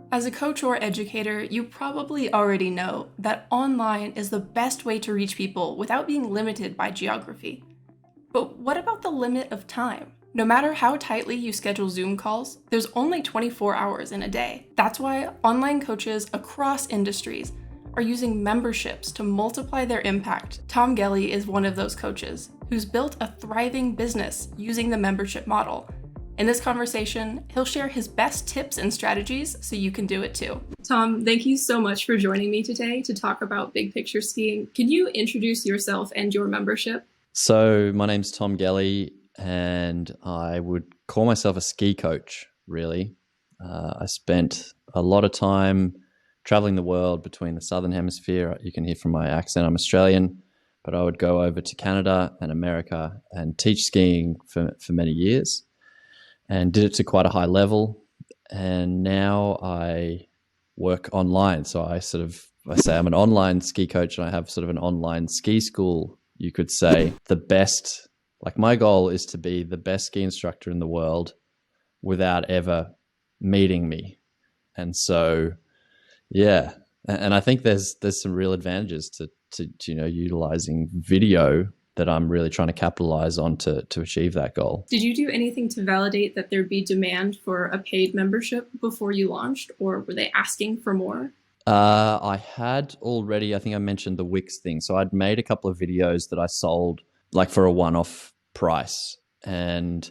As a coach or educator, you probably already know that online is the best way to reach people without being limited by geography. But what about the limit of time? No matter how tightly you schedule Zoom calls, there's only 24 hours in a day. That's why online coaches across industries are using memberships to multiply their impact. Tom Gelly is one of those coaches who's built a thriving business using the membership model. In this conversation, he'll share his best tips and strategies so you can do it too. Tom, thank you so much for joining me today to talk about big picture skiing. Can you introduce yourself and your membership? So my name's Tom Gelly, and I would call myself a ski coach, really. I spent a lot of time traveling the world between the Southern Hemisphere. You can hear from my accent, I'm Australian, but I would go over to Canada and America and teach skiing for many years, and did it to quite a high level. And now I work online. So I say I'm an online ski coach, and I have sort of an online ski school, you could say. My goal is to be the best ski instructor in the world without ever meeting me. And so, yeah. And I think there's some real advantages to utilizing video that I'm really trying to capitalize on to achieve that goal. Did you do anything to validate that there'd be demand for a paid membership before you launched, or were they asking for more? I had already, I think I mentioned the Wix thing. So I'd made a couple of videos that I sold like for a one-off price. And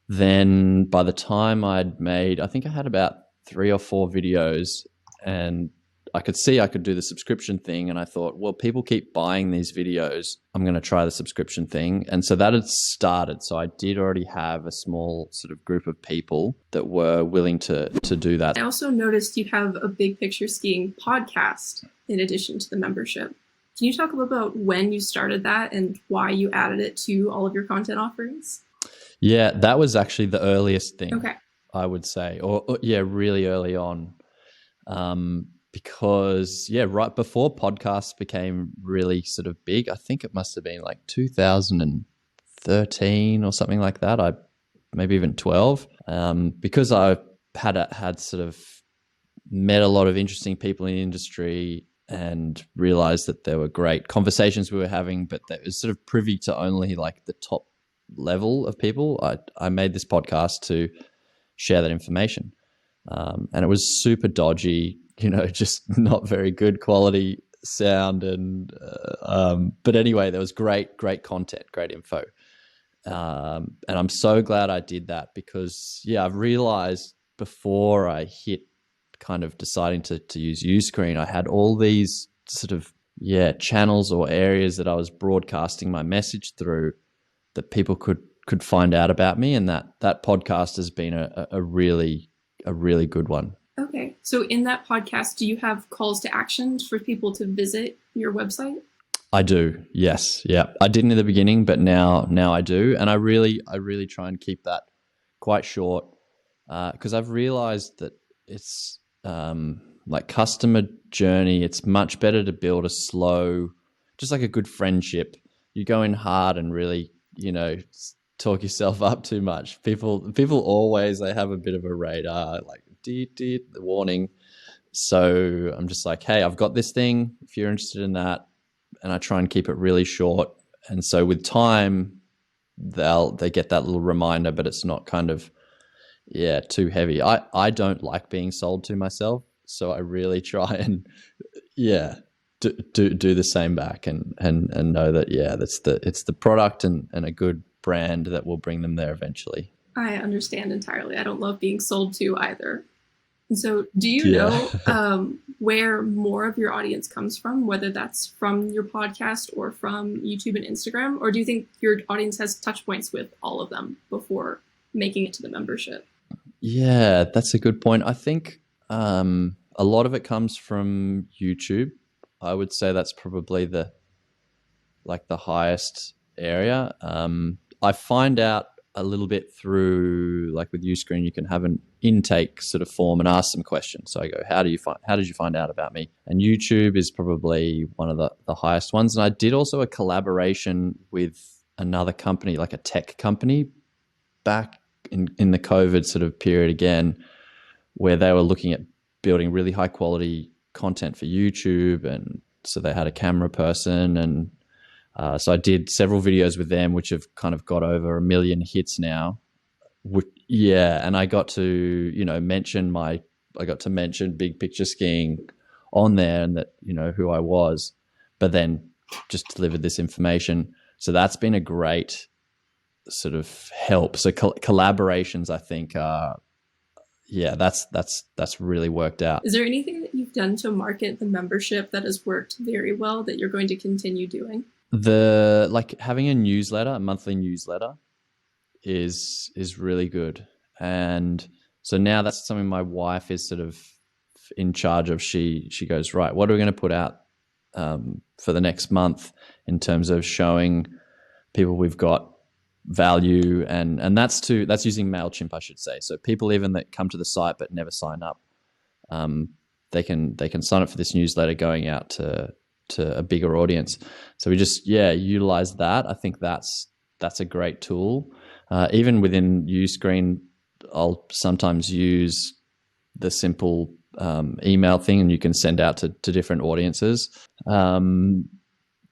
then by the time I'd made, I think I had about 3 or 4 videos, and I could see I could do the subscription thing. And I thought, well, people keep buying these videos. I'm going to try the subscription thing. And so that had started. So I did already have a small sort of group of people that were willing to do that. I also noticed you have a big picture skiing podcast in addition to the membership. Can you talk a little about when you started that and why you added it to all of your content offerings? Yeah, that was actually the earliest thing, Okay. I would say, or really early on. Because right before podcasts became really sort of big, I think it must have been like 2013 or something like that. Maybe even 12, because I had sort of met a lot of interesting people in the industry and realized that there were great conversations we were having, but that was sort of privy to only like the top level of people. I made this podcast to share that information, and it was super dodgy. Just not very good quality sound. But anyway, there was great content, great info. And I'm so glad I did that because, I've realized before I hit kind of deciding to use Uscreen, I had all these sort of, channels or areas that I was broadcasting my message through that people could find out about me. And that podcast has been a really good one. Okay. So in that podcast, do you have calls to action for people to visit your website? I do. Yes. Yeah. I didn't in the beginning, but now I do. And I really try and keep that quite short, because I've realized that it's like customer journey. It's much better to build a slow, just like a good friendship. You go in hard and really, talk yourself up too much. People always, they have a bit of a radar, like the warning. So I'm just like, hey, I've got this thing if you're interested in that. And I try and keep it really short. And so with time, they get that little reminder, but it's not kind of, too heavy. I don't like being sold to myself. So I really try and, do the same back and know that, it's the product and a good brand that will bring them there eventually. I understand entirely. I don't love being sold to either. And so do you know where more of your audience comes from, whether that's from your podcast or from YouTube and Instagram? Or do you think your audience has touch points with all of them before making it to the membership? Yeah, that's a good point. I think a lot of it comes from YouTube. I would say that's probably the highest area. I find out a little bit through, like with Uscreen, you can have an intake sort of form and ask some questions. So I go, how did you find out about me? And YouTube is probably one of the highest ones. And I did also a collaboration with another company, like a tech company, back in the COVID sort of period again, where they were looking at building really high quality content for YouTube, and so they had a camera person, and so I did several videos with them, which have kind of got over 1 million hits now. Yeah, and I got to mention big picture skiing on there, and that who I was, but then just delivered this information. So that's been a great sort of help. So collaborations, I think, that's really worked out. Is there anything that you've done to market the membership that has worked very well that you're going to continue doing? Having a monthly newsletter is really good. And so now that's something my wife is sort of in charge of. She goes, right, what are we going to put out for the next month in terms of showing people we've got value, and that's using MailChimp, I should say. So people even that come to the site but never sign up, they can sign up for this newsletter going out to a bigger audience. So we just utilize that. I think that's a great tool. Even within Uscreen, I'll sometimes use the simple email thing, and you can send out to different audiences. I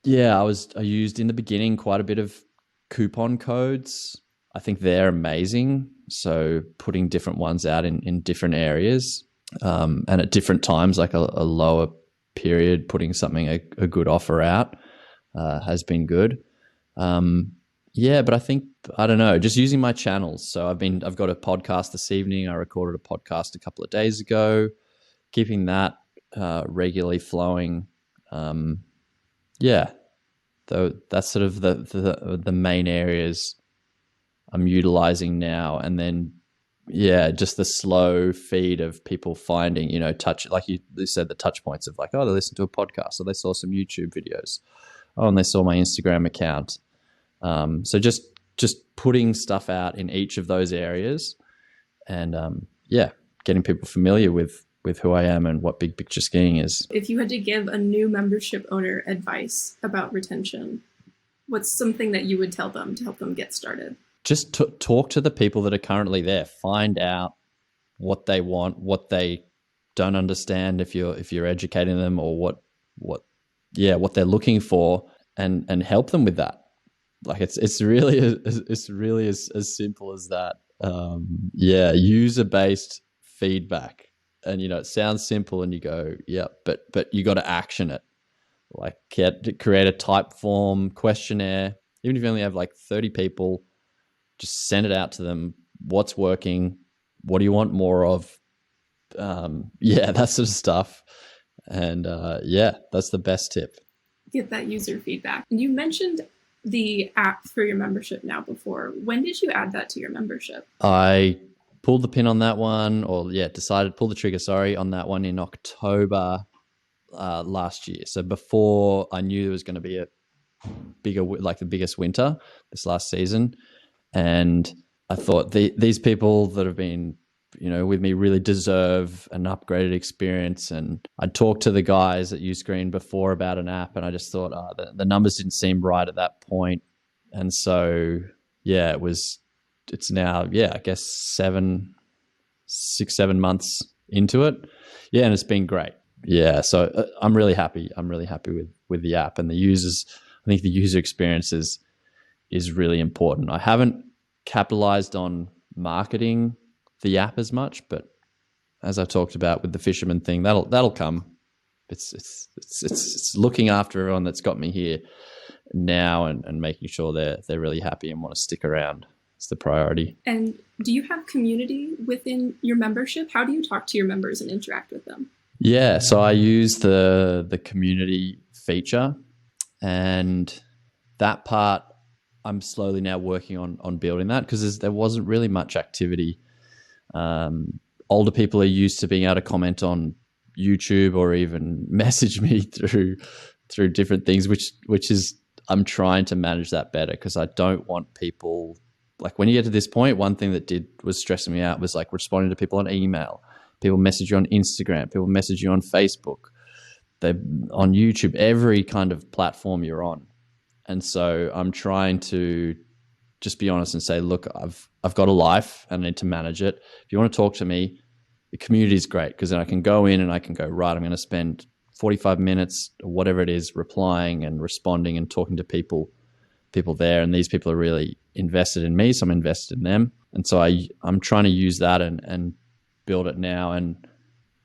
used in the beginning quite a bit of coupon codes. I think they're amazing. So putting different ones out in different areas, and at different times, like a lower period, putting something a good offer out has been good. But I think, I don't know, just using my channels. So I've got a podcast this evening. I recorded a podcast a couple of days ago, keeping that regularly flowing. Though that's sort of the main areas I'm utilizing now. And then, just the slow feed of people finding, like you said, the touch points of like, oh, they listened to a podcast, or they saw some YouTube videos. Oh, and they saw my Instagram account. So just putting stuff out in each of those areas, and getting people familiar with who I am and what big picture skiing is. If you had to give a new membership owner advice about retention, what's something that you would tell them to help them get started? Just talk to the people that are currently there. Find out what they want, what they don't understand, if you're educating them, or what they're looking for, and help them with that. Like it's really as simple as that. User-based feedback. And it sounds simple, and you go, yeah, but you got to action it. Like create a type form questionnaire. Even if you only have like 30 people, just send it out to them. What's working? What do you want more of? That sort of stuff. And that's the best tip. Get that user feedback. And you mentioned the app for your membership now before. When did you add that to your membership? I pulled the pin on that one, pull the trigger, on that one in October last year. So before I knew there was going to be a bigger, like the biggest winter this last season. And I thought these people that have been, with me really deserve an upgraded experience. And I talked to the guys at Uscreen before about an app, and I just thought the numbers didn't seem right at that point. And so, it's now, I guess 6-7 months into it. And it's been great. So I'm really happy. I'm really happy with the app and the users. I think the user experience is really important. I haven't capitalized on marketing the app as much, but as I talked about with the fisherman thing, that'll come. It's looking after everyone that's got me here now, and making sure they're really happy and want to stick around. It's the priority. And do you have community within your membership? How do you talk to your members and interact with them? So I use the community feature, and that part I'm slowly now working on building that, because there wasn't really much activity. Older people are used to being able to comment on YouTube or even message me through different things, which is, I'm trying to manage that better, because I don't want people, like when you get to this point, one thing that was stressing me out was like responding to people on email. People message you on Instagram, people message you on Facebook, they're on YouTube, every kind of platform you're on. And so I'm trying to just be honest and say, look, I've got a life and I need to manage it. If you want to talk to me, the community is great because then I can go in and I can go, right, I'm going to spend 45 minutes or whatever it is replying and responding and talking to people there, and these people are really invested in me, so I'm invested in them. And so I'm trying to use that and build it now. And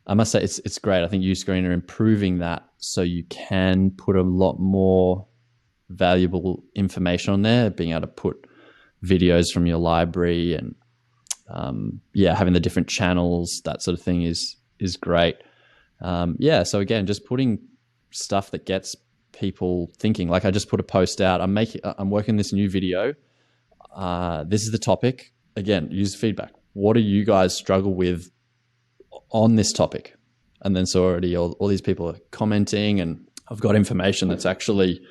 I must say it's great. I think Uscreen are improving that so you can put a lot more valuable information on there, being able to put videos from your library and having the different channels, that sort of thing is great. So again, just putting stuff that gets people thinking. Like I just put a post out. I'm working this new video. This is the topic. Again, use feedback. What do you guys struggle with on this topic? And then so already all these people are commenting, and I've got information that's actually,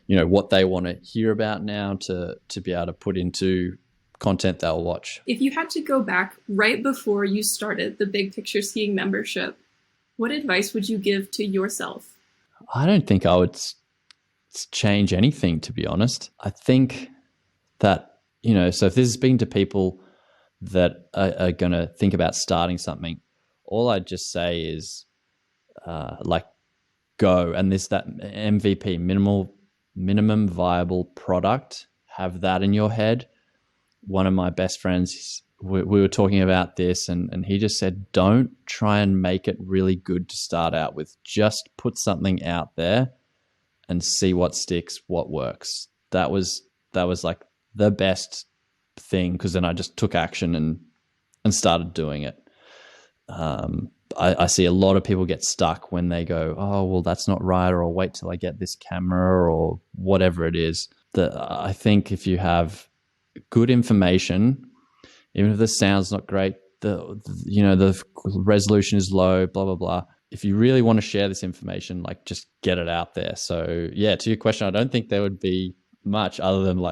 what they want to hear about now to be able to put into content they'll watch. If you had to go back right before you started the Big Picture Skiing membership, what advice would you give to yourself? I don't think I would change anything, to be honest. I think that, so if this is speaking to people that are going to think about starting something, all I'd just say is go. And that MVP, minimum viable product, have that in your head. One of my best friends, we were talking about this, and he just said, don't try and make it really good to start out with. Just put something out there and see what sticks, what works. That was like the best thing, because then I just took action and started doing it. I see a lot of people get stuck when they go, oh, well, that's not right, or I'll wait till I get this camera, or whatever it is. I think if you have good information, even if the sound's not great, the resolution is low, blah, blah, blah. If you really want to share this information, just get it out there. So yeah, to your question, I don't think there would be much other than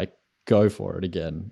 go for it again.